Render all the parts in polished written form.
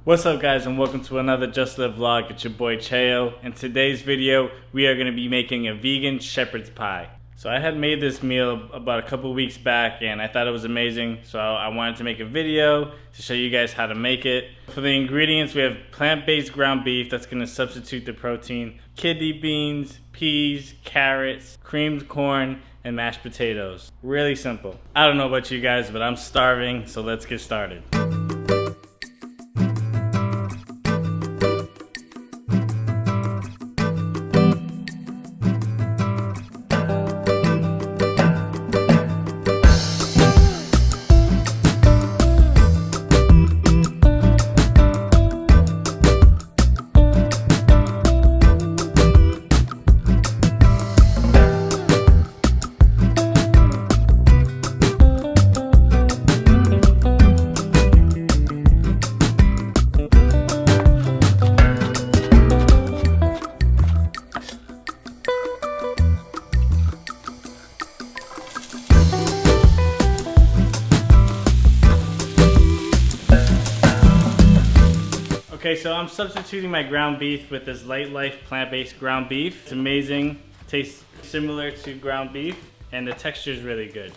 What's up guys, and welcome to another Just Live vlog. It's your boy Cheo. In today's video, we are going to be making a vegan shepherd's pie. So I had made this meal about a couple weeks back and I thought it was amazing. So I wanted to make a video to show you guys how to make it. For the ingredients, we have plant-based ground beef that's going to substitute the protein, kidney beans, peas, carrots, creamed corn, and mashed potatoes. Really simple. I don't know about you guys, but I'm starving, so let's get started. Okay, so I'm substituting my ground beef with this Light Life plant-based ground beef. It's amazing, tastes similar to ground beef, and the texture is really good.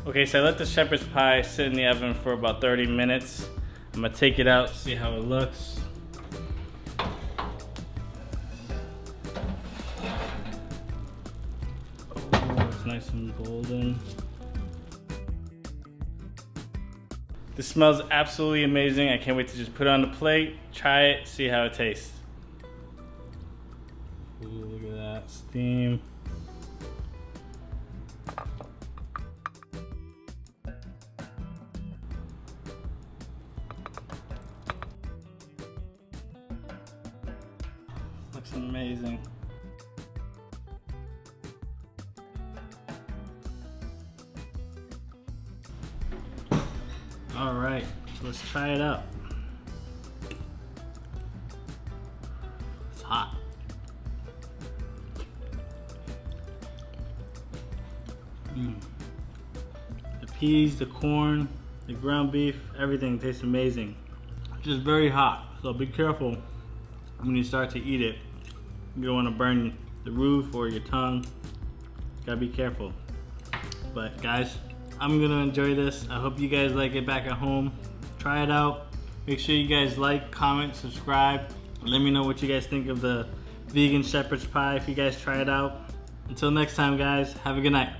Okay, so I let the shepherd's pie sit in the oven for about 30 minutes. I'm gonna take it out, see how it looks. Oh, it's nice and golden. This smells absolutely amazing. I can't wait to just put it on the plate, try it, see how it tastes. Ooh, look at that steam. Looks amazing. All right, so let's try it out. It's hot. The peas, the corn, The ground beef, everything tastes amazing. Just very hot, so be careful when you start to eat it. You don't want to burn the roof or your tongue. Gotta be careful. But guys, I'm gonna enjoy this. I hope you guys like it back at home. Try it out. Make sure you guys like, comment, subscribe. Let me know what you guys think of the vegan shepherd's pie if you guys try it out. Until next time guys, have a good night.